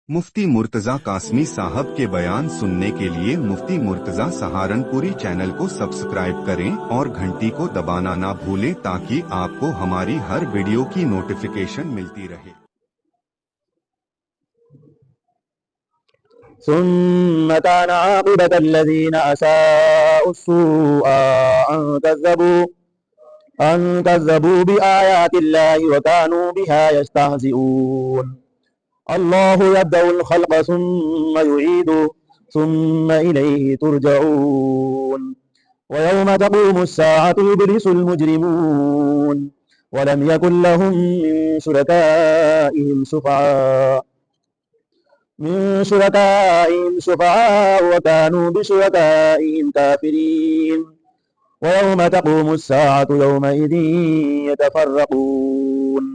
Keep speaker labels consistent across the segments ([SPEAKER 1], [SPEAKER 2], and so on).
[SPEAKER 1] मुफ्ती मुर्तजा कासमी साहब के बयान सुनने के लिए मुफ्ती मुर्तजा सहारनपुरी चैनल को सब्सक्राइब करें और घंटी को दबाना ना भूलें ताकि आपको हमारी हर वीडियो की नोटिफिकेशन मिलती रहे।
[SPEAKER 2] ثم كان عاقبة الذين أساءوا السوء أن كذبوا بآيات الله وكانوا بها يستهزئون الله يبدأ الخلق ثم يعيده ثم إليه ترجعون ويوم تقوم الساعة يبلس المجرمون ولم يكن لهم من شركائهم شفعاء وكانوا بشركائهم كافرين ويوم تقوم الساعة يومئذ يتفرقون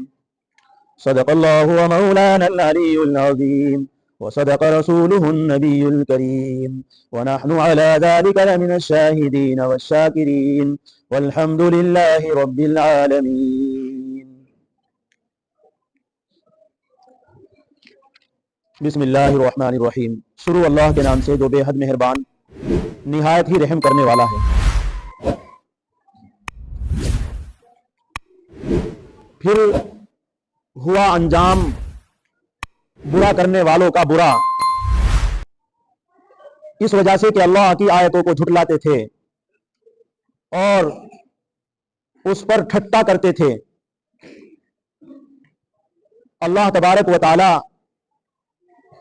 [SPEAKER 2] صدق الله ومولانا العلي العظيم وصدق رسوله النبي الكريم ونحن على ذلك لمن الشاهدين والشاكرين والحمد لله رب العالمين۔ بسم اللہ الرحمن الرحیم۔ شروع اللہ کے نام سے جو بے حد مہربان نہایت ہی رحم کرنے والا ہے۔ پھر ہوا انجام برا کرنے والوں کا برا، اس وجہ سے کہ اللہ کی آیتوں کو جھٹلاتے تھے اور اس پر ٹھٹا کرتے تھے۔ اللہ تبارک و تعالی،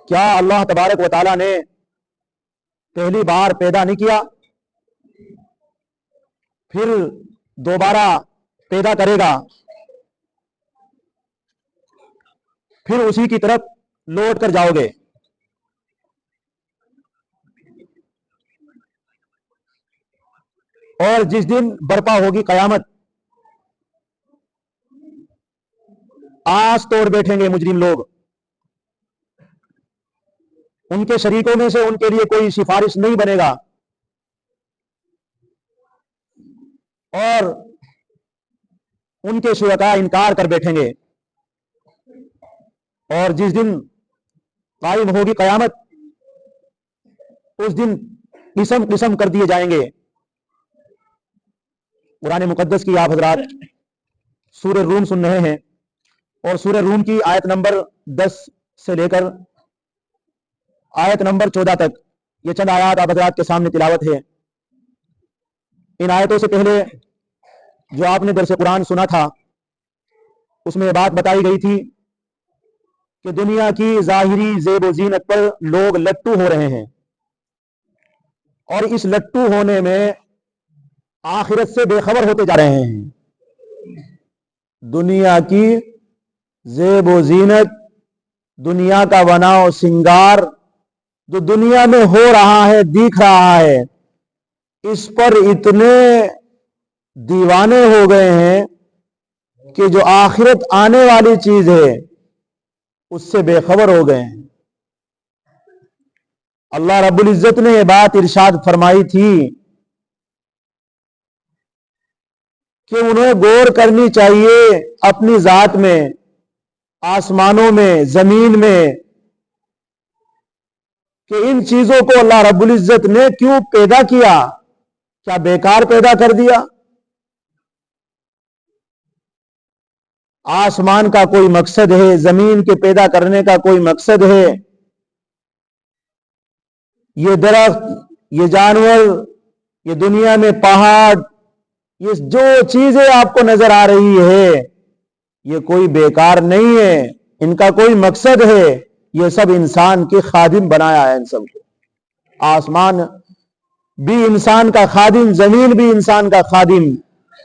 [SPEAKER 2] کیا اللہ تبارک و تعالی نے پہلی بار پیدا نہیں کیا، پھر دوبارہ پیدا کرے گا، پھر اسی کی طرف لوٹ کر جاؤ گے؟ اور جس دن برپا ہوگی قیامت، آس توڑ بیٹھیں گے مجرم لوگ، ان کے شریکوں میں سے ان کے لیے کوئی سفارش نہیں بنے گا، اور ان کے شرکاء انکار کر بیٹھیں گے۔ اور جس دن قائم ہوگی قیامت، اس دن قسم قسم کر دیے جائیں گے۔ قرآن مقدس کی آپ حضرات سورہ روم سن رہے ہیں، اور سورہ روم کی آیت نمبر 10 سے لے کر آیت نمبر 14 تک یہ چند آیات آپ حضرات کے سامنے تلاوت ہے۔ ان آیتوں سے پہلے جو آپ نے درس قرآن سنا تھا، اس میں یہ بات بتائی گئی تھی کہ دنیا کی ظاہری زیب و زینت پر لوگ لٹو ہو رہے ہیں، اور اس لٹو ہونے میں آخرت سے بے خبر ہوتے جا رہے ہیں۔ دنیا کی زیب و زینت، دنیا کا بنا و سنگار جو دنیا میں ہو رہا ہے، دکھ رہا ہے، اس پر اتنے دیوانے ہو گئے ہیں کہ جو آخرت آنے والی چیز ہے اس سے بے خبر ہو گئے ہیں۔ اللہ رب العزت نے یہ بات ارشاد فرمائی تھی کہ انہیں غور کرنی چاہیے اپنی ذات میں، آسمانوں میں، زمین میں، کہ ان چیزوں کو اللہ رب العزت نے کیوں پیدا کیا؟ کیا بیکار پیدا کر دیا؟ آسمان کا کوئی مقصد ہے، زمین کے پیدا کرنے کا کوئی مقصد ہے، یہ درخت، یہ جانور، یہ دنیا میں پہاڑ، یہ جو چیزیں آپ کو نظر آ رہی ہے، یہ کوئی بیکار نہیں ہے، ان کا کوئی مقصد ہے۔ یہ سب انسان کے خادم بنایا ہے۔ ان سب کو، آسمان بھی انسان کا خادم، زمین بھی انسان کا خادم،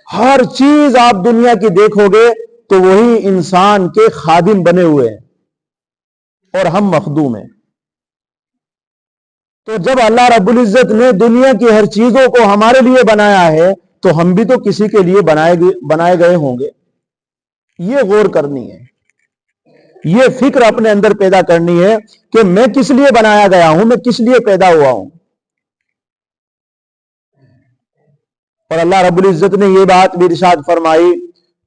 [SPEAKER 2] ہر چیز آپ دنیا کی دیکھو گے تو وہی انسان کے خادم بنے ہوئے ہیں، اور ہم مخدوم ہیں۔ تو جب اللہ رب العزت نے دنیا کی ہر چیزوں کو ہمارے لیے بنایا ہے تو ہم بھی تو کسی کے لیے بنائے گئے ہوں گے۔ یہ غور کرنی ہے، یہ فکر اپنے اندر پیدا کرنی ہے کہ میں کس لیے بنایا گیا ہوں، میں کس لیے پیدا ہوا ہوں۔ اور اللہ رب العزت نے یہ بات بھی ارشاد فرمائی،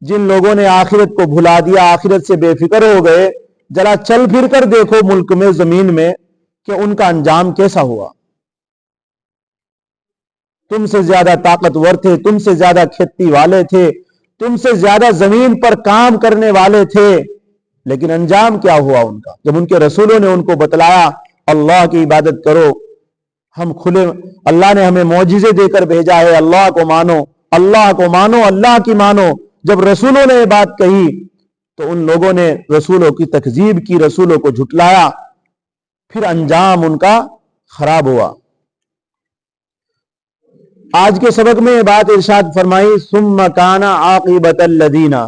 [SPEAKER 2] جن لوگوں نے آخرت کو بھلا دیا، آخرت سے بے فکر ہو گئے، जरा चल फिर कर देखो मुल्क में, जमीन में, कि उनका अंजाम कैसा हुआ। तुमसे ज्यादा ताकतवर थे, तुमसे ज्यादा खेती वाले थे, तुमसे ज्यादा जमीन पर काम करने वाले थे, लेकिन अंजाम क्या हुआ उनका? जब उनके रसूलों ने उनको बतलाया अल्लाह की इबादत करो, हम खुले, अल्लाह ने हमें मौजिजे देकर भेजा है, अल्लाह को मानो, अल्लाह को मानो, अल्लाह की मानो। जब रसूलों ने ये बात कही तो उन लोगों ने रसूलों की तकजीब की, रसूलों को झुटलाया, फिर अंजाम उनका खराब हुआ। आज के सबक में ये बात इरशाद फरमाई, सुम्मा काना आक़िबतल लदीना,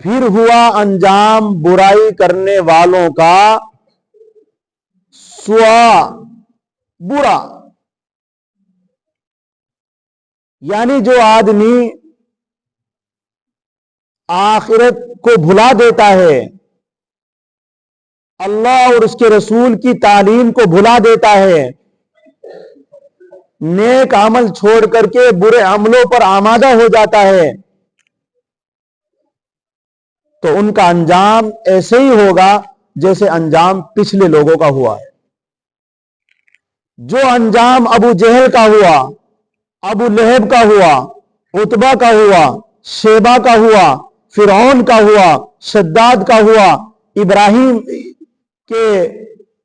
[SPEAKER 2] फिर हुआ अंजाम बुराई करने वालों का सुआ, बुरा। यानी जो आदमी आखिरत को भुला देता है, अल्लाह और उसके रसूल की तालीम को भुला देता है, नेक अमल छोड़ करके बुरे अमलों पर आमादा हो जाता है, तो उनका अंजाम ऐसे ही होगा जैसे अंजाम पिछले लोगों का हुआ है। जो अंजाम अबू जहल का हुआ, अबू लहब का हुआ, उतबा का हुआ, शेबा का हुआ, फिरौन का हुआ, शद्दाद का हुआ, इब्राहिम के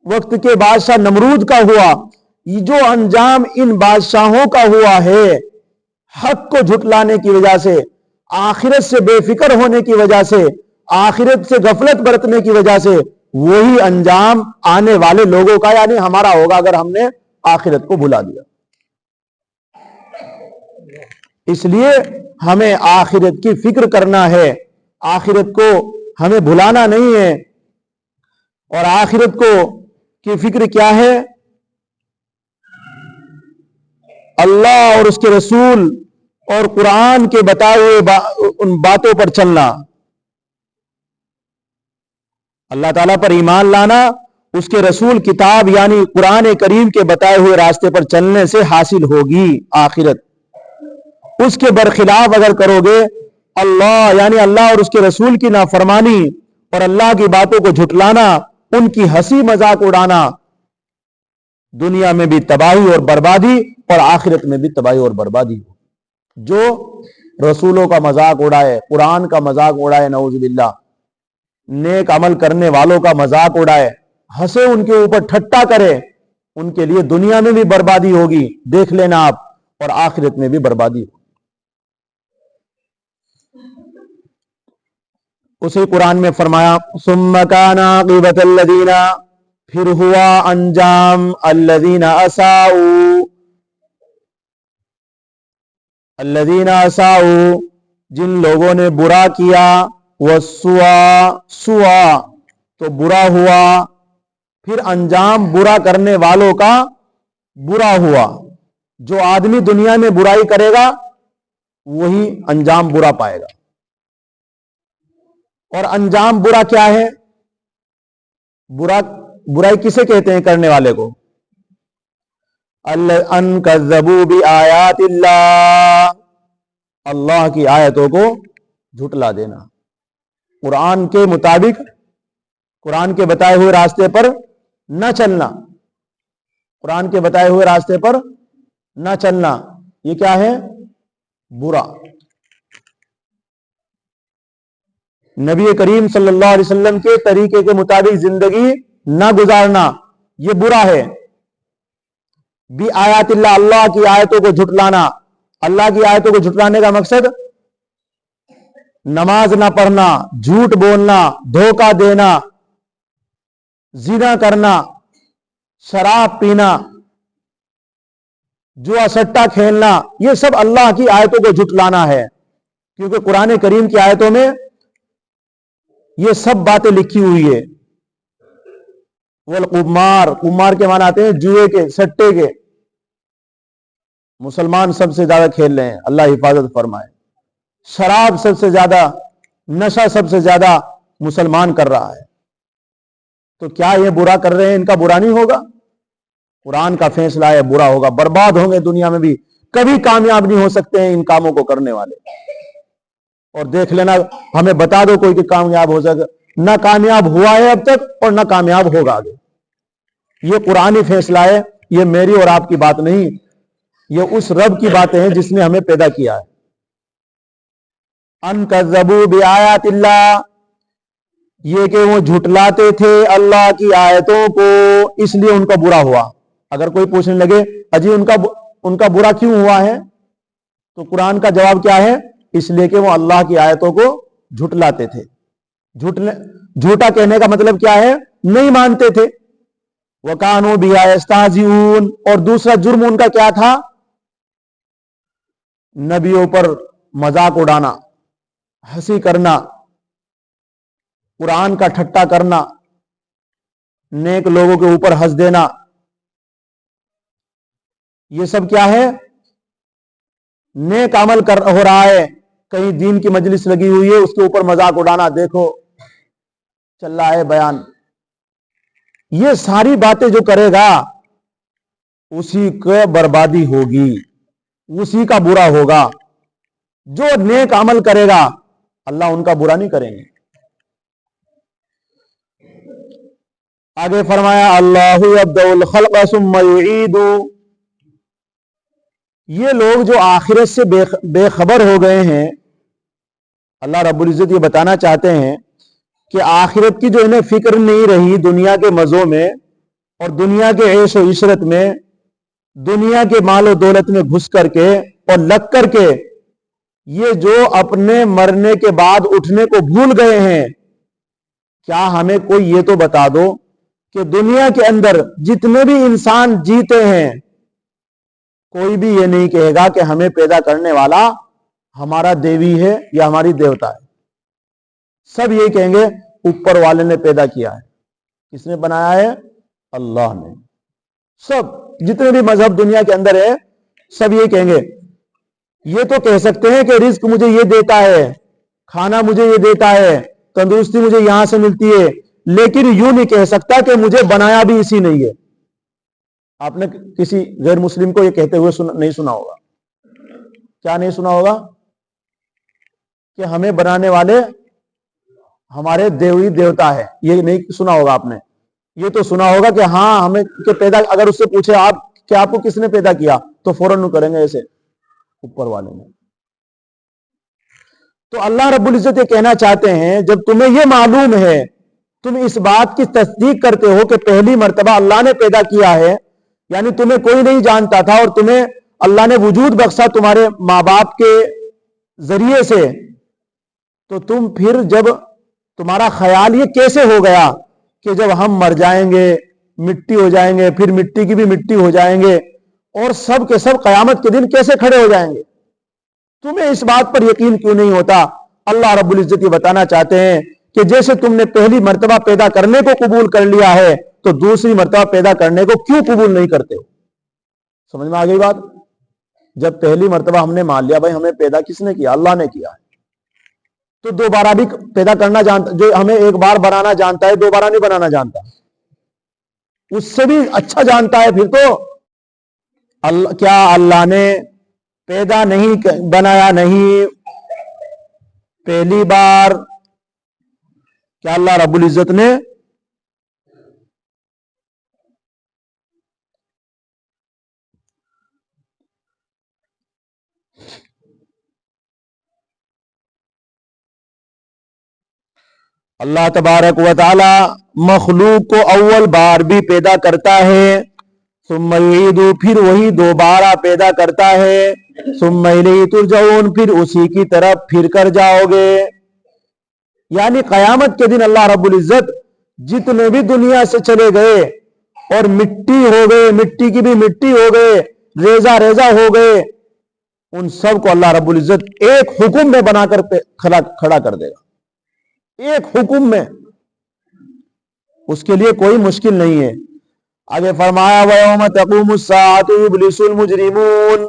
[SPEAKER 2] वक्त के बादशाह नमरूद का हुआ, ये जो अंजाम इन बादशाहों का हुआ है, हक को झुटलाने की वजह से, आखिरत से बेफिक्र होने की वजह से, आखिरत से गफलत बरतने की वजह से, वही अंजाम आने वाले लोगों का यानी हमारा होगा अगर हमने आखिरत को भुला दिया। इसलिए हमें आखिरत की फिक्र करना है, आखिरत को हमें भुलाना नहीं है। और आखिरत को की फिक्र क्या है? अल्लाह और उसके रसूल और कुरान के बताए हुए उन बातों पर चलना, अल्लाह ताला पर ईमान लाना, उसके रसूल किताब यानी कुरान करीम के बताए हुए रास्ते पर चलने से हासिल होगी आखिरत। उसके बरखिलाफ अगर करोगे, अल्लाह यानी अल्लाह और उसके रसूल की नाफरमानी और अल्लाह की बातों को झुटलाना, उनकी हंसी मजाक उड़ाना, दुनिया में भी तबाही और बर्बादी और आखिरत में भी तबाही और बर्बादी। जो रसूलों का मजाक उड़ाए, कुरान का मजाक उड़ाए, नऊजुबिल्लाह, नेक अमल करने वालों का मजाक उड़ाए, हंसे उनके ऊपर, ठट्टा करे, उनके लिए दुनिया में भी बर्बादी होगी, देख लेना आप, और आखिरत में भी बर्बादी होगी। उसी कुरान में फरमाया, सुम्मा काना आक़िबतल लदीना, फिर हुआ अंजाम अल्लज़ीना असाऊ, अल्लज़ीना असाऊ, जिन लोगों ने बुरा किया, वस्सुआ, सुआ तो बुरा हुआ, फिर अंजाम बुरा करने वालों का बुरा हुआ। जो आदमी दुनिया में बुराई करेगा वही अंजाम बुरा पाएगा। और अंजाम बुरा क्या है? बुराई किसे कहते हैं करने वाले को? अन कज़्ज़बू बि आयातिल्लाह, अल्लाह की आयतों को झुटला देना, कुरान के मुताबिक, कुरान के बताए हुए रास्ते पर न चलना, कुरान के बताए हुए रास्ते पर न चलना, ये क्या है? बुरा। नबी करीम सल्लल्लाहु अलैहि वसल्लम के तरीके के मुताबिक जिंदगी न गुजारना, ये बुरा है। बी आयातिल्लाह, अल्लाह की आयतों को झुटलाना। अल्लाह की आयतों को झुटलाने का मकसद नमाज ना पढ़ना, झूठ बोलना, धोखा देना, जिना करना, शराब पीना, जुआ सट्टा खेलना, ये सब अल्लाह की आयतों को झुटलाना है। क्योंकि कुरान करीम की आयतों में ये सब बातें लिखी हुई है। वल कुमार, कुमार के माना आते हैं जुए के, सट्टे के। मुसलमान सबसे ज्यादा खेल रहे हैं, अल्लाह हिफाजत फरमाए। शराब सबसे ज्यादा, नशा सबसे ज्यादा मुसलमान कर रहा है। तो क्या ये बुरा कर रहे हैं, इनका बुरा नहीं होगा? कुरान का फैसला है बुरा होगा, बर्बाद होंगे दुनिया में भी, कभी कामयाब नहीं हो सकते हैं इन कामों को करने वाले। और देख लेना, हमें बता दो कोई कि कामयाब हो सके। ना कामयाब हुआ है अब तक और ना कामयाब होगा आगे। ये कुरानी फैसला है, ये मेरी और आपकी बात नहीं, ये उस रब की बातें हैं जिसने हमें पैदा किया है। अन कज़्ज़बू बिआयातिल्लाह, ये कि वो झुटलाते थे अल्लाह की आयतों को, इसलिए उनका बुरा हुआ। अगर कोई पूछने लगे अजी उनका बुरा क्यों हुआ है, तो कुरान का जवाब क्या है, इसलिए कि वो अल्लाह की आयतों को झुटलाते थे। झूठा कहने का मतलब क्या है, नहीं मानते थे। वकानू बिहा यस्ताहज़िऊन, और दूसरा जुर्म उनका क्या था, नबियों पर मजाक उड़ाना, हंसी करना, कुरान का ठट्टा करना, नेक लोगों के ऊपर हंस देना। ये सब क्या है, नेक अमल कर हो रहा है, कहीं दीन की मजलिस लगी हुई है, उसके ऊपर मजाक उड़ाना, देखो चल रहा है बयान। ये सारी बातें जो करेगा उसी को बर्बादी होगी, उसी का बुरा होगा। जो नेक अमल करेगा अल्लाह उनका बुरा नहीं करेंगे। आगे फरमाया अल्लाहु यब्दउल खल्क़ सुम्मा युईदु, ये लोग जो आखिरत से बेखबर हो गए हैं, अल्लाह रब्बुल इज्जत ये बताना चाहते हैं कि आखिरत की जो इन्हें फिक्र नहीं रही दुनिया के मजों में और दुनिया के ऐश और इशरत में, दुनिया के मालो दौलत में घुस करके और लग करके, ये जो अपने मरने के बाद उठने को भूल गए हैं, क्या हमें कोई ये तो बता दो कि दुनिया के अंदर जितने भी इंसान जीते हैं, कोई भी ये नहीं कहेगा कि हमें पैदा करने वाला हमारा देवी है या हमारी देवता है। सब यही कहेंगे ऊपर वाले ने पैदा किया है। किसने बनाया है, अल्लाह ने। सब जितने भी मजहब दुनिया के अंदर है, सब ये कहेंगे। ये तो कह सकते हैं कि रिस्क मुझे ये देता है, खाना मुझे ये देता है, तंदुरुस्ती मुझे यहां से मिलती है, लेकिन यूं नहीं कह सकता कि मुझे बनाया भी इसी नहीं है। आपने किसी गैर मुस्लिम को ये कहते हुए नहीं सुना होगा। क्या नहीं सुना होगा, कि हमें बनाने वाले हमारे देवी देवता है, ये नहीं सुना होगा आपने। ये तो सुना होगा कि हाँ हमें के पैदा, अगर उससे पूछे आप कि आपको किसने पैदा किया, तो फौरन करेंगे ऐसे, ऊपर वाले ने। तो अल्लाह रब्बुल इज्जत ये कहना चाहते हैं, जब तुम्हें ये मालूम है, तुम इस बात की तस्दीक करते हो कि पहली मर्तबा अल्लाह ने पैदा किया है, यानी तुम्हें कोई नहीं जानता था और तुम्हें अल्लाह ने वजूद बख्शा तुम्हारे माँ बाप के जरिए से, तो तुम फिर जब तुम्हारा ख्याल ये कैसे हो गया कि जब हम मर जाएंगे, मिट्टी हो जाएंगे, फिर मिट्टी की भी मिट्टी हो जाएंगे और सब के सब कयामत के दिन कैसे खड़े हो जाएंगे, तुम्हें इस बात पर यकीन क्यों नहीं होता। अल्लाह रब्बुल इज्जत ये बताना चाहते हैं कि जैसे तुमने पहली मर्तबा पैदा करने को कबूल कर लिया है, तो दूसरी मर्तबा पैदा करने को क्यों कबूल नहीं करते हो। समझ में आ गई बात। जब पहली मर्तबा हमने मान लिया भाई हमें पैदा किसने किया, अल्लाह ने किया है, तो दोबारा भी पैदा करना जानता, जो हमें एक बार बनाना जानता है दोबारा नहीं बनाना जानता, उससे भी अच्छा जानता है। फिर तो क्या अल्लाह ने पैदा नहीं बनाया नहीं पहली बार, क्या अल्लाह रब्बुल इज्जत ने अल्लाह तबारक व तआला मखलूक को अव्वल बार भी पैदा करता है, सुम्मा युईदु, फिर वही दोबारा पैदा करता है, सुम्मा इलैहि तुरजऊन, फिर उसी की तरफ फिर कर जाओगे। यानी कयामत के दिन अल्लाह रब्बुल इज्जत जितने भी दुनिया से चले गए और मिट्टी हो गए, मिट्टी की भी मिट्टी हो गए, रेजा रेजा हो गए, उन सब को अल्लाह रब्बुल इज्जत एक हुक्म में बनाकर खड़ा कर देगा, एक हुक्म में। उसके लिए कोई मुश्किल नहीं है। आगे फरमाया वयौम तक़ूमुस्साअतु युब्लिसुल मुजरिमून,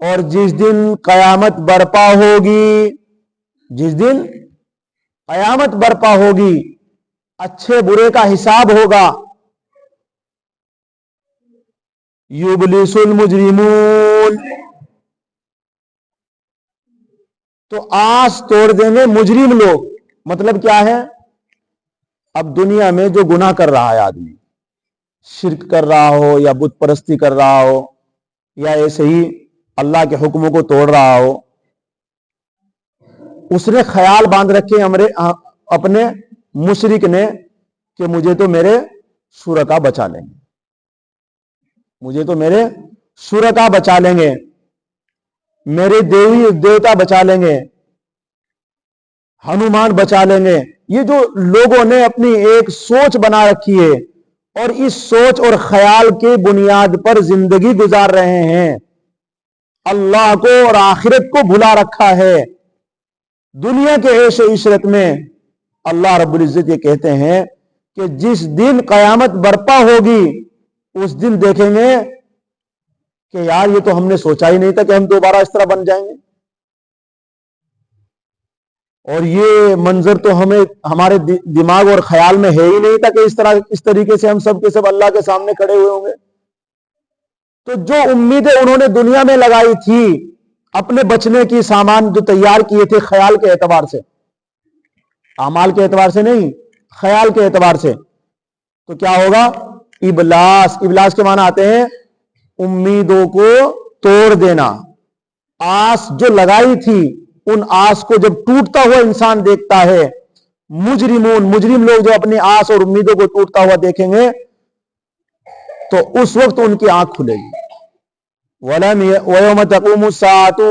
[SPEAKER 2] और जिस दिन कयामत बर्पा होगी, जिस दिन कयामत बर्पा होगी, अच्छे बुरे का हिसाब होगा। युब्लिसुल मुजरिमून, تو آس توڑ دیں گے مجرم لوگ. مطلب کیا ہے؟ اب دنیا میں جو گناہ کر رہا ہے آدمی، شرک کر رہا ہو یا بت پرستی کر رہا ہو یا ایسے ہی اللہ کے حکموں کو توڑ رہا ہو، اس نے خیال باندھ رکھے اپنے مشرک نے کہ مجھے تو میرے شرکا بچا لیں گے، مجھے تو میرے شرکا بچا لیں گے، میرے دیوی دیوتا بچا لیں گے، ہنومان بچا لیں گے. یہ جو لوگوں نے اپنی ایک سوچ بنا رکھی ہے اور اس سوچ اور خیال کے بنیاد پر زندگی گزار رہے ہیں، اللہ کو اور آخرت کو بھلا رکھا ہے. دنیا کے عیش و عشرت میں اللہ رب العزت یہ کہتے ہیں کہ جس دن قیامت برپا ہوگی اس دن دیکھیں گے کہ یار یہ تو ہم نے سوچا ہی نہیں تھا کہ ہم دوبارہ اس طرح بن جائیں گے، اور یہ منظر تو ہمارے دماغ اور خیال میں ہے ہی نہیں تھا کہ اس طریقے سے ہم سب کے سب اللہ کے سامنے کھڑے ہوئے ہوں گے. تو جو امیدیں انہوں نے دنیا میں لگائی تھی، اپنے بچنے کی سامان جو تیار کیے تھے خیال کے اعتبار سے، اعمال کے اعتبار سے نہیں، خیال کے اعتبار سے، تو کیا ہوگا؟ ابلاس کے معنی آتے ہیں امیدوں کو توڑ دینا. آس جو لگائی تھی ان آس کو جب ٹوٹتا ہوا انسان دیکھتا ہے، مجرم لوگ جو اپنی آس اور امیدوں کو ٹوٹتا ہوا دیکھیں گے تو اس وقت ان کی آنکھ کھلے گی. وَيَوْمَ تَقُومُ السَّاعَةُ،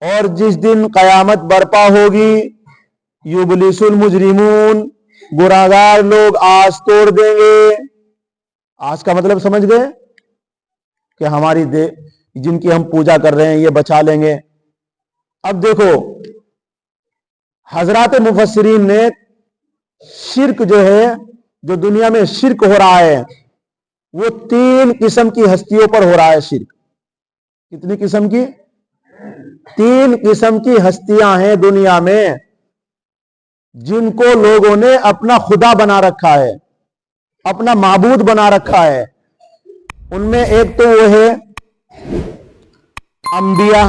[SPEAKER 2] اور جس دن قیامت برپا ہوگی، یبلس المجرمون، گناہگار لوگ آس توڑ دیں گے. آس کا مطلب سمجھ گئے کہ ہماری جن کی ہم پوجا کر رہے ہیں یہ بچا لیں گے. اب دیکھو حضرات مفسرین نے شرک جو ہے، جو دنیا میں شرک ہو رہا ہے، وہ 3 قسم کی ہستیوں پر ہو رہا ہے. شرک کتنی قسم کی؟ 3 قسم کی ہستیاں ہیں دنیا میں جن کو لوگوں نے اپنا خدا بنا رکھا ہے، اپنا معبود بنا رکھا ہے. ان میں ایک تو وہ ہے انبیاء،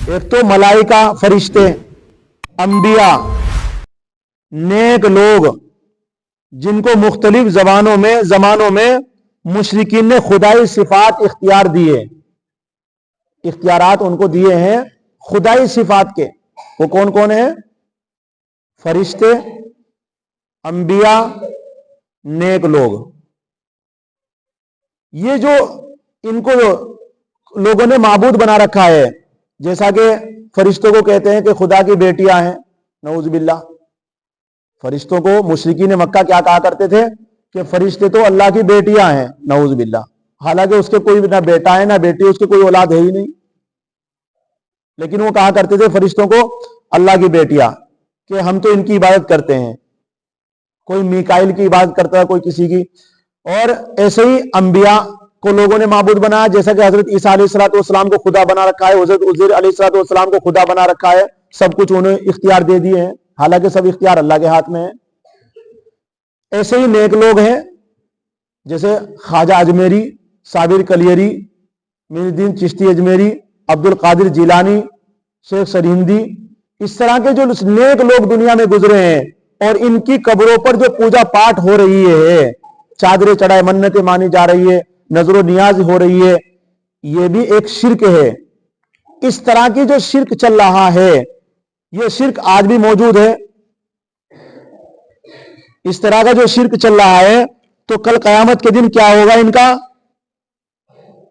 [SPEAKER 2] ایک تو ملائکہ فرشتے، انبیاء نیک لوگ جن کو مختلف زمانوں میں مشرکین نے خدائی صفات اختیار دیے، اختیارات ان کو دیے ہیں خدائی صفات کے. وہ کون کون ہیں؟ فرشتے، انبیاء، نیک لوگ. یہ جو ان کو لوگوں نے معبود بنا رکھا ہے، جیسا کہ فرشتوں کو کہتے ہیں کہ خدا کی بیٹیاں ہیں، نعوذ باللہ. فرشتوں کو مشرکین مکہ کیا کہا کرتے تھے کہ فرشتے تو اللہ کی بیٹیاں ہیں، نعوذ باللہ. حالانکہ اس کے کوئی نہ بیٹا ہے نہ بیٹی، اس کے کوئی اولاد ہے ہی نہیں، لیکن وہ کہا کرتے تھے فرشتوں کو اللہ کی بیٹیاں، کہ ہم تو ان کی عبادت کرتے ہیں. کوئی میکائیل کی عبادت کرتا ہے، کوئی کسی کی. اور ایسے ہی انبیاء کو لوگوں نے معبود بنایا، جیسا کہ حضرت عیسیٰ علیہ السلام کو خدا بنا رکھا ہے، حضرت عزیر علیہ السلام کو خدا بنا رکھا ہے. سب کچھ انہیں اختیار دے دیے ہیں، حالانکہ سب اختیار اللہ کے ہاتھ میں ہے. ایسے ہی نیک لوگ ہیں جیسے خواجہ اجمیری، صابر کلیری، معین الدین چشتی اجمیری، عبد القادر جیلانی، شیخ سرہندی. اس طرح کے جو نیک لوگ دنیا میں گزرے ہیں اور ان کی قبروں پر جو پوجا پاٹ ہو رہی ہے، چادریں چڑھائے منتیں مانی جا رہی ہے، نظر و نیاز ہو رہی ہے، یہ بھی ایک شرک ہے. اس طرح کی جو شرک چل رہا ہے، یہ شرک آج بھی موجود ہے. اس طرح کا جو شرک چل رہا ہے تو کل قیامت کے دن کیا ہوگا ان کا؟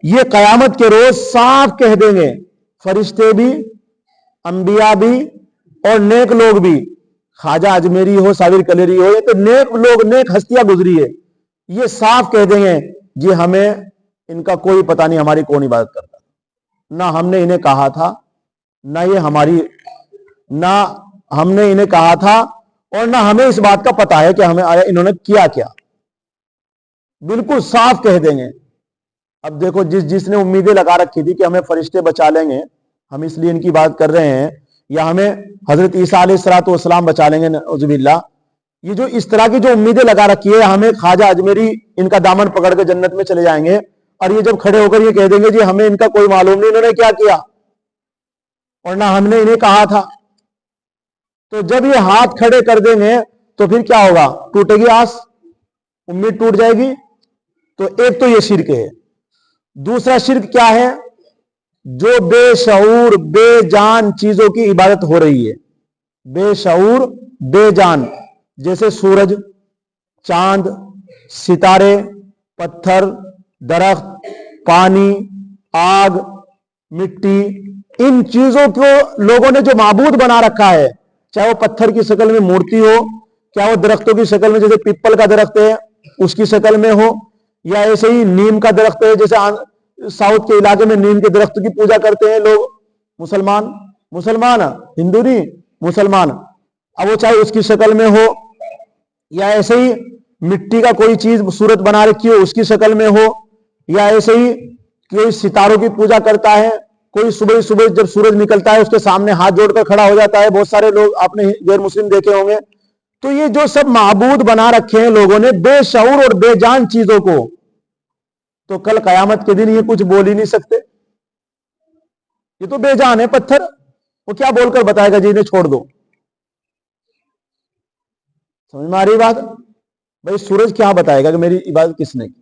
[SPEAKER 2] یہ قیامت کے روز صاف کہہ دیں گے، فرشتے بھی، انبیاء بھی اور نیک لوگ بھی. خواجہ اجمیری ہو، صابر کلیری ہو، یہ تو نیک لوگ، نیک ہستیاں گزری ہے، یہ صاف کہہ دیں گے جی ہمیں ان کا کوئی پتہ نہیں، ہماری کون عبادت کرتا، نہ ہم نے انہیں کہا تھا، نہ ہم نے انہیں کہا تھا، اور نہ ہمیں اس بات کا پتہ ہے کہ ہمیں انہوں نے کیا کیا. بالکل صاف کہہ دیں گے. اب دیکھو جس نے امیدیں لگا رکھی تھی کہ ہمیں فرشتے بچا لیں گے، ہم اس لیے ان کی بات کر رہے ہیں، یا ہمیں حضرت عیسیٰ علیہ السلام بچا لیں گے، نعوذ باللہ. یہ جو اس طرح کی جو امیدیں لگا رکھی ہے، ہمیں خواجہ اجمیری इनका दामन पकड़ के जन्नत में चले जाएंगे, और ये जब खड़े होकर ये कह देंगे जी हमें इनका कोई मालूम नहीं, इन्होंने क्या किया और ना हमने इन्हें कहा था। तो जब ये हाथ खड़े कर देंगे तो फिर क्या होगा? टूटेगी आस, उम्मीद टूट जाएगी। तो एक तो ये शिर्क है। दूसरा शिर्क क्या है? जो बेशऊर बेजान चीजों की इबादत हो रही है, बेशऊर बेजान, जैसे सूरज, चांद, सितारे, पत्थर, दरख्त, पानी, आग, मिट्टी, इन चीजों को लोगों ने जो माबूद बना रखा है, चाहे वो पत्थर की शक्ल में मूर्ति हो, क्या वो दरख्तों की शक्ल में जैसे पीपल का दरख्त है उसकी शक्ल में हो, या ऐसे ही नीम का दरख्त है, जैसे साउथ के इलाके में नीम के दरख्त की पूजा करते हैं लोग, मुसलमान हिंदू नहीं, मुसलमान। अब वो चाहे उसकी शक्ल में हो, या ऐसे ही मिट्टी का कोई चीज सूरत बना रखी हो उसकी शक्ल में हो, या ऐसे ही कोई सितारों की पूजा करता है, कोई सुबह सुबह जब सूरज निकलता है उसके सामने हाथ जोड़कर खड़ा हो जाता है, बहुत सारे लोग आपने गैर मुस्लिम देखे होंगे। तो ये जो सब माबूद बना रखे हैं लोगों ने बेशऊर और बेजान चीजों को, तो कल कयामत के दिन ये कुछ बोल ही नहीं सकते। ये तो बेजान है पत्थर, वो क्या बोलकर बताएगा जी इन्हें छोड़ दो? समझ में आ रही बात? भाई सूरज क्या बताएगा कि मेरी इबादत किसने की?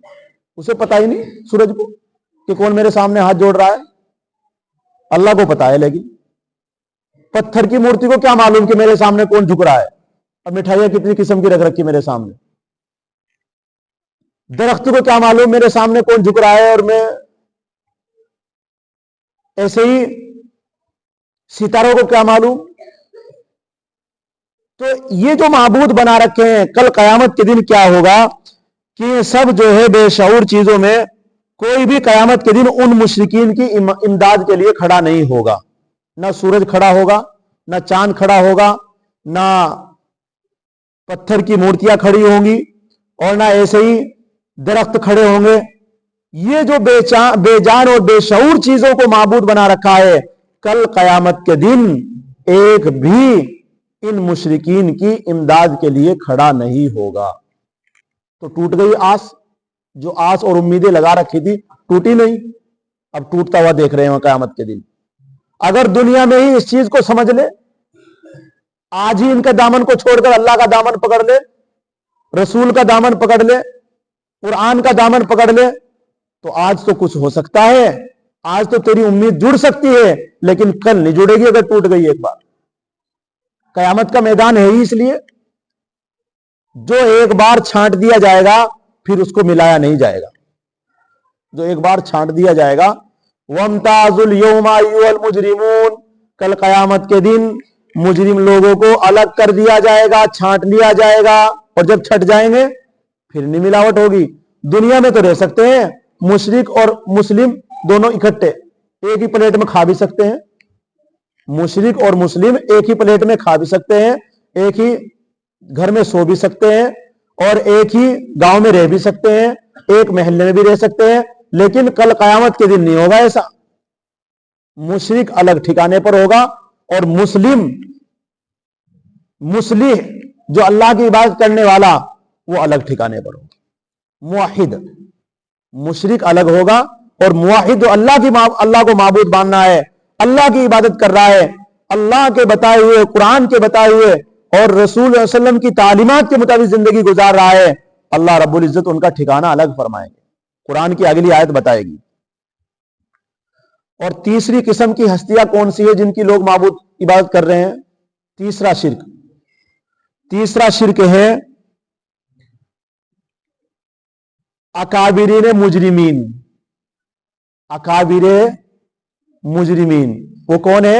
[SPEAKER 2] उसे पता ही नहीं सूरज को कि कौन मेरे सामने हाथ जोड़ रहा है, अल्लाह को पता है। लेकिन पत्थर की मूर्ति को क्या मालूम कि मेरे सामने कौन झुक रहा है, और मिठाइयां कितनी किस्म की रख रखी मेरे सामने। दरख्त को क्या मालूम मेरे सामने कौन झुक रहा है, और मैं ऐसे ही सितारों को क्या मालूम। तो ये जो माबूद बना रखे हैं, कल कयामत के दिन क्या होगा कि सब जो है बेशऊर चीजों में कोई भी कयामत के दिन उन मुशरिकीन की इमदाद के लिए खड़ा नहीं होगा। ना सूरज खड़ा होगा, ना चांद खड़ा होगा, ना पत्थर की मूर्तियां खड़ी होंगी, और ना ऐसे ही दरख्त खड़े होंगे। ये जो बेजान और बेशऊर चीजों को माबूद बना रखा है, कल कयामत के दिन एक भी इन मुशरिकीन की इमदाद के लिए खड़ा नहीं होगा। तो टूट गई आस, जो आस और उम्मीदें लगा रखी थी टूटी नहीं, अब टूटता हुआ देख रहे हैं कयामत के दिन। अगर दुनिया में ही इस चीज को समझ ले, आज ही इनके दामन को छोड़कर अल्लाह का दामन पकड़ ले, रसूल का दामन पकड़ ले, कुरान का दामन पकड़ ले, तो आज तो कुछ हो सकता है, आज तो तेरी उम्मीद जुड़ सकती है, लेकिन कल नहीं जुड़ेगी अगर टूट गई एक बार। कयामत का मैदान है ही इसलिए, जो एक बार छांट दिया जाएगा फिर उसको मिलाया नहीं जाएगा। जो एक बार छांट दिया जाएगा, वमताजुल यौमा अय्युहल मुजरिमून, कल कयामत के दिन मुजरिम लोगों को अलग कर दिया जाएगा, छांट लिया जाएगा, और जब छट जाएंगे फिर नहीं मिलावट होगी। दुनिया में तो रह सकते हैं मुशरिक और मुस्लिम दोनों इकट्ठे, एक ही प्लेट में खा भी सकते हैं। मुशरिक और मुस्लिम एक ही प्लेट में खा भी सकते हैं, एक ही घर में सो भी सकते हैं, और एक ही गांव में रह भी सकते हैं, एक महल्ले में भी रह सकते हैं। लेकिन कल कयामत के दिन नहीं होगा ऐसा। मुशरिक अलग ठिकाने पर होगा, और मुस्लिम जो अल्लाह की इबादत करने वाला वो अलग ठिकाने पर होगा। मुवाहिद, मुशरिक अलग होगा, और मुवाहिद जो अल्लाह को माबूद मानना है, अल्लाह की इबादत कर रहा है, अल्लाह के बताए हुए, कुरान के बताए हुए और रसूल सल्लल्लाहु अलैहि वसल्लम की तालीमात के मुताबिक जिंदगी गुजार रहा है, अल्लाह रब्बुल इज्जत उनका ठिकाना अलग फरमाएंगे। कुरान की अगली आयत बताएगी। और तीसरी किस्म की हस्तियां कौन सी है जिनकी लोग माबूद इबादत कर रहे हैं? तीसरा शिर्क है अकाबिरीन मुजरिमीन। अकाबिरे मुजरिमीन वो कौन है?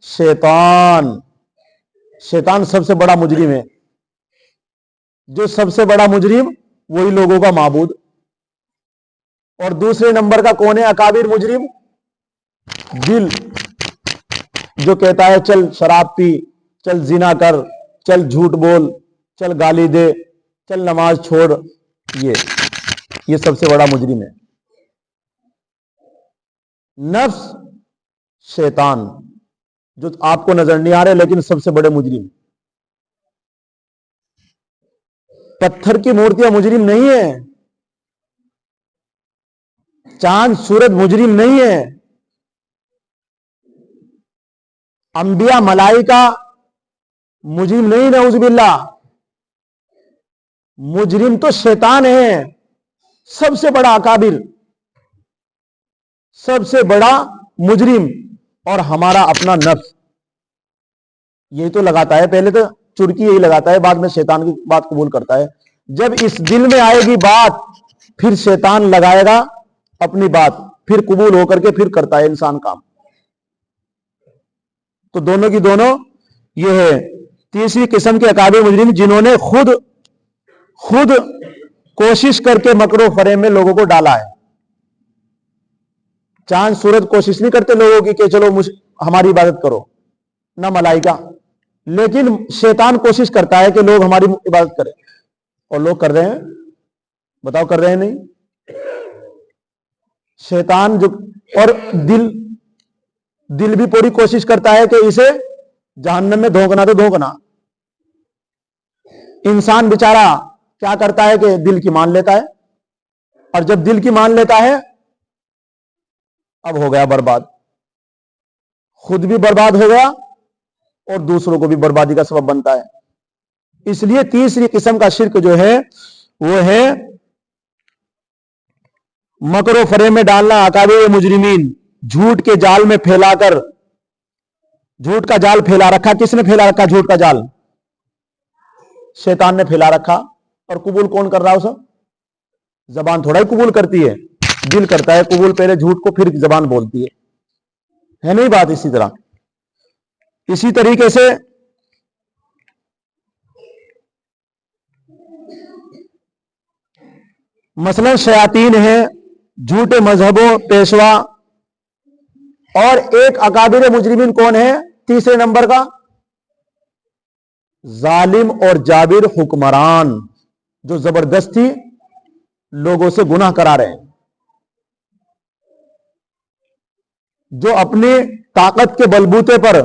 [SPEAKER 2] शैतान। शैतान सबसे बड़ा मुजरिम है। जो सबसे बड़ा मुजरिम वही लोगों का माबूद। और दूसरे नंबर का कौन है अकाबिर मुजरिम? दिल, जो कहता है चल शराब पी, चल जिना कर, चल झूठ बोल, चल गाली दे, चल नमाज छोड़, ये सबसे बड़ा मुजरिम है। नफ्स, शैतान, जो आपको नजर नहीं आ रहे लेकिन सबसे बड़े मुजरिम। पत्थर की मूर्तियां मुजरिम नहीं है, चांद सूरज मुजरिम नहीं है, अंबिया मलाइका मुजरिम नहीं, नऊजुबिल्लाह। मुजरिम तो शैतान है, सबसे बड़ा अकाबिर, सबसे बड़ा मुजरिम, और हमारा अपना नफ्स। यही तो लगाता है, पहले तो चुरकी यही लगाता है, बाद में शैतान की बात कबूल करता है। जब इस दिल में आएगी बात, फिर शैतान लगाएगा अपनी बात, फिर कबूल होकर के फिर करता है इंसान काम। तो दोनों की दोनों ये है तीसरी किस्म के अकाबिर मुजरिम, जिन्होंने खुद कोशिश करके मकरो फरेब में लोगों को डाला है। चांद सूरज कोशिश नहीं करते लोगों की कि चलो हमारी इबादत करो, ना मलाइका, लेकिन शैतान कोशिश करता है कि लोग हमारी इबादत करें, और लोग कर रहे हैं। बताओ, कर रहे हैं नहीं? शैतान जो, और दिल भी पूरी कोशिश करता है कि इसे जहन्नम में धोखना तो धोखना। इंसान बेचारा क्या करता है कि दिल की मान लेता है, और जब दिल की मान लेता है, अब हो गया बर्बाद, खुद भी बर्बाद हो गया और दूसरों को भी बर्बादी का सबब बनता है। इसलिए तीसरी किस्म का शिर्क जो है वो है मकरो फरेब में डालना, अकाबिर मुजरिमीन, झूठ के जाल में फैलाकर, झूठ का जाल फैला रखा। किसने फैला रखा झूठ का जाल? शैतान ने फैला रखा। और कबूल कौन कर रहा है उसे? जबान थोड़ा ही कबूल करती है, दिल करता है कबूल, पहले झूठ को फिर जबान बोलती है नहीं बात? इसी तरह, इसी तरीके से मसलन शयातीन है, झूठे मजहबों पेशवा, और एक अकाबिर मुजरिमीन कौन है तीसरे नंबर का? जालिम और जाबिर हुक्मरान, जो जबरदस्ती लोगों से गुनाह करा रहे हैं, जो अपनी ताकत के बलबूते पर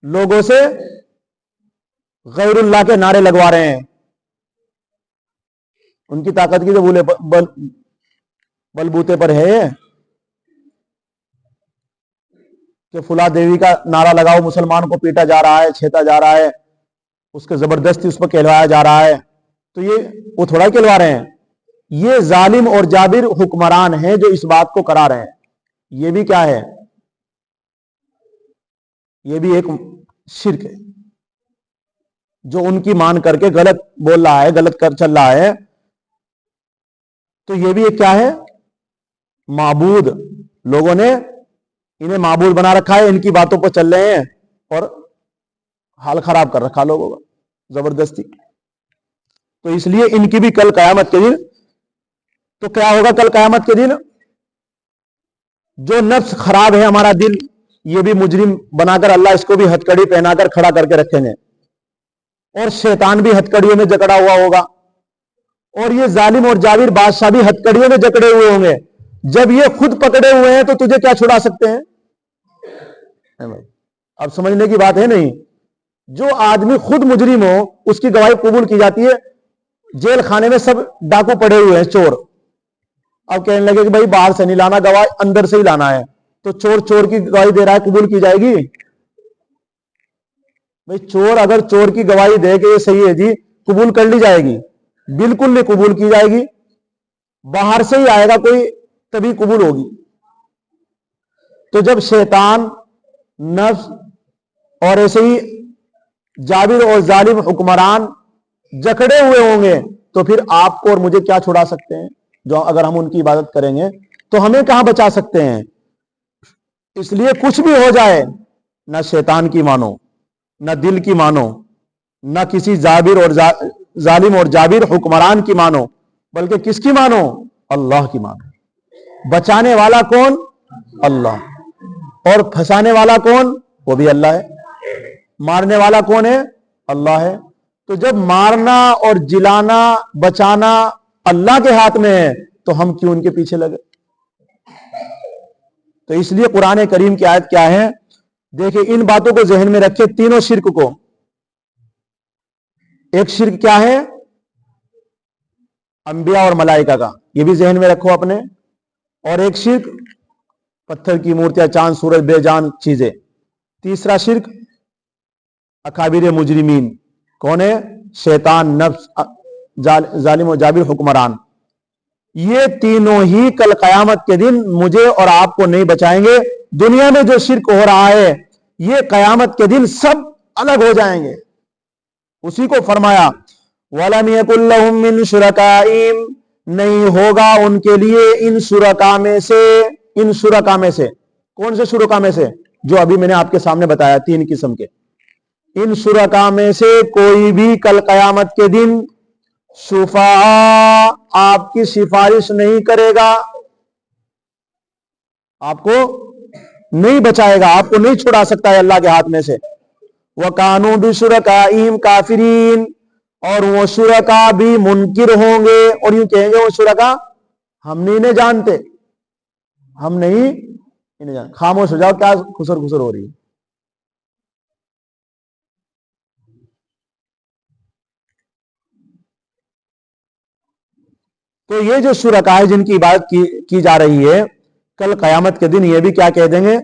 [SPEAKER 2] लोगों से गैरुल्लाह के नारे लगवा रहे हैं। उनकी ताकत की तो बलबूते पर है कि फुला देवी का नारा लगाओ, मुसलमान को पीटा जा रहा है, छेता जा रहा है, उसके जबरदस्ती उस पर कहलवाया जा रहा है। तो ये वो थोड़ा कहलवा रहे हैं, ये जालिम और जाबिर हुक्मरान हैं जो इस बात को करा रहे हैं। ये भी क्या है? ये भी एक शिर्क है, जो उनकी मान करके गलत बोल रहा है, गलत कर चल रहा है। तो ये भी एक क्या है? माबूद। लोगों ने इन्हें माबूद बना रखा है, इनकी बातों पर चल रहे हैं और हाल खराब कर रखा लोगों का जबरदस्ती। तो इसलिए इनकी भी कल कयामत के दिन, तो क्या होगा कल कयामत के दिन? जो नफ्स खराब है हमारा दिल, ये भी मुजरिम बनाकर अल्लाह इसको भी हथकड़ी पहनाकर खड़ा करके रखेंगे, और शैतान भी हथकड़ियों में जकड़ा हुआ होगा, और ये जालिम और जाबिर बादशाह भी हथकड़ियों में जकड़े हुए होंगे। जब ये खुद पकड़े हुए हैं तो तुझे क्या छुड़ा सकते हैं? अब समझने की बात है नहीं। जो आदमी खुद मुजरिम हो उसकी गवाही कबूल की जाती है। जेल खाने में सब डाकू पड़े हुए हैं, चोर। अब कहने लगे कि भाई बाहर से नहीं लाना गवाही, अंदर से ही लाना है, तो चोर की गवाही दे रहा है, कबूल की जाएगी? भाई चोर अगर चोर की गवाही दे कि ये सही है जी, कबूल कर ली जाएगी? बिल्कुल नहीं कबूल की जाएगी। बाहर से ही आएगा कोई, तभी कबूल होगी। तो जब शैतान, नफ्स और ऐसे ही जाबिर और जालिम हुक्मरान जकड़े हुए होंगे, तो फिर आपको और मुझे क्या छुड़ा सकते हैं? जो अगर हम उनकी इबादत करेंगे तो हमें कहां बचा सकते हैं? इसलिए कुछ भी हो जाए, ना शैतान की मानो, ना दिल की मानो, ना किसी जाबिर और जालिम और जाबिर हुक्मरान की मानो, बल्कि किसकी मानो? अल्लाह की मानो। बचाने वाला कौन? अल्लाह। और फंसाने वाला कौन? वो भी अल्लाह है। मारने वाला कौन है? अल्लाह है। तो जब मारना और जिलाना, बचाना अल्लाह के हाथ में है, तो हम क्यों उनके पीछे लगे? तो इसलिए कुरान करीम की आयत क्या है? देखिए, इन बातों को जहन में रखे, तीनों शिर्क को। एक शिर्क क्या है? अंबिया और मलाइका का, ये भी जहन में रखो अपने। اور ایک شرک پتھر کی مورتیاں، چاند سورج بے جان چیزیں. تیسرا شرک اکابر مجرمین. کون ہے؟ شیطان، نفس، ظالم و جابر حکمران. یہ تینوں ہی کل قیامت کے دن مجھے اور آپ کو نہیں بچائیں گے. دنیا میں جو شرک ہو رہا ہے یہ قیامت کے دن سب الگ ہو جائیں گے. اسی کو فرمایا وَلَمْ يَكُنْ لَهُم مِّن شُرَكَائِهِمْ، نہیں ہوگا ان کے لیے ان شرکا میں سے. ان شرکا میں سے کون سے شرکا میں سے؟ جو ابھی میں نے آپ کے سامنے بتایا 3 قسم کے. ان شرکا میں سے کوئی بھی کل قیامت کے دن شفاعہ آپ کی سفارش نہیں کرے گا، آپ کو نہیں بچائے گا، آپ کو نہیں چھڑا سکتا ہے اللہ کے ہاتھ میں سے. وَكَانُوا بِشُرَكَائِهِمْ كَافِرِينَ، اور وہ شرکا بھی منکر ہوں گے اور یوں کہیں گے وہ شرکا ہم نہیں جانتے، ہم نہیں جانتے. خاموش ہو جاؤ، کیا خسر خسر ہو رہی ہے. تو یہ جو شرکا ہے جن کی عبادت کی جا رہی ہے، کل قیامت کے دن یہ بھی کیا کہہ دیں گے؟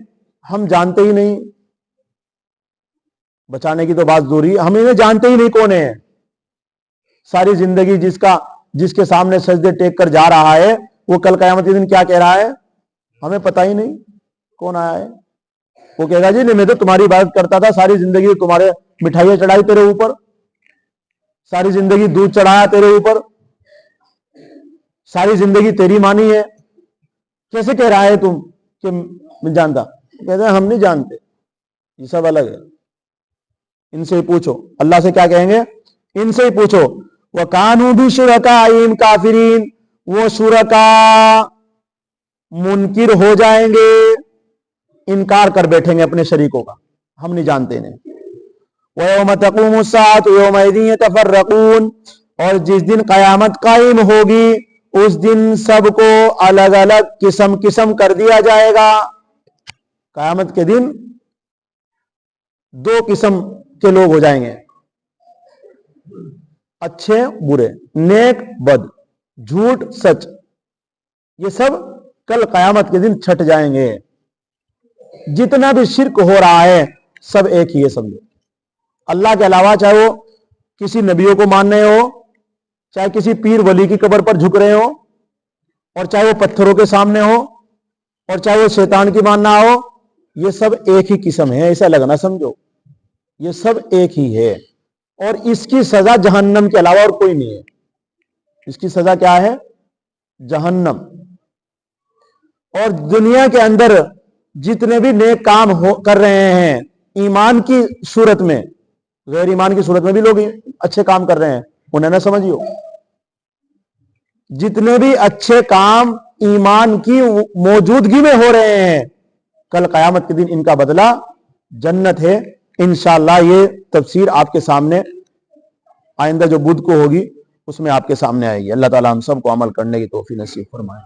[SPEAKER 2] ہم جانتے ہی نہیں. بچانے کی تو بات ضروری ہے، ہم انہیں جانتے ہی نہیں کون ہے. ساری زندگی جس کے سامنے سجدے ٹیک کر جا رہا ہے وہ کل قیامت کے دن کیا کہہ رہا ہے؟ ہمیں پتہ ہی نہیں کون آیا ہے. وہ کہے گا جی نہیں، میں تو تمہاری عبادت کرتا تھا ساری زندگی، تمہارے مٹھائیاں چڑھائی تیرے اوپر، ساری زندگی دودھ چڑھایا تیرے اوپر، ساری زندگی تیری مانی ہے. کیسے کہہ رہا ہے تم کہ میں جانتا؟ کہتے ہیں ہم نہیں جانتے، یہ سب الگ ہے. ان سے ہی پوچھو. اللہ سے کیا کہیں گے؟ ان سے ہی پوچھو. وَكَانُوا بِشُرَكَائِهِمْ كَافِرِينَ، وہ شرکا منکر ہو جائیں گے، انکار کر بیٹھیں گے اپنے شریکوں کا، ہم نہیں جانتے انہیں. وَيَوْمَ تَقُومُ السَّاعَةُ يَوْمَئِذٍ يَتَفَرَّقُونَ، اور جس دن قیامت قائم ہوگی اس دن سب کو الگ الگ قسم قسم کر دیا جائے گا. قیامت کے دن 2 قسم کے لوگ ہو جائیں گے، اچھے برے، نیک بد، جھوٹ سچ. یہ سب کل قیامت کے دن چھٹ جائیں گے. جتنا بھی شرک ہو رہا ہے سب ایک ہی ہے سمجھو. اللہ کے علاوہ چاہے وہ کسی نبیوں کو مان رہے ہو، چاہے کسی پیر ولی کی قبر پر جھک رہے ہو، اور چاہے وہ پتھروں کے سامنے ہو، اور چاہے وہ شیطان کی ماننا ہو، یہ سب ایک ہی قسم ہے. ایسا لگنا سمجھو یہ سب ایک ہی ہے، اور اس کی سزا جہنم کے علاوہ اور کوئی نہیں ہے. اس کی سزا کیا ہے؟ جہنم. اور دنیا کے اندر جتنے بھی نیک کام کر رہے ہیں ایمان کی صورت میں، غیر ایمان کی صورت میں بھی لوگ اچھے کام کر رہے ہیں، انہیں نہ سمجھیو. جتنے بھی اچھے کام ایمان کی موجودگی میں ہو رہے ہیں کل قیامت کے دن ان کا بدلہ جنت ہے. انشاءاللہ یہ تفسیر آپ کے سامنے آئندہ جو بدھ کو ہوگی اس میں آپ کے سامنے آئے گی. اللہ تعالی ہم سب کو عمل کرنے کی توفیق نصیب فرمائے.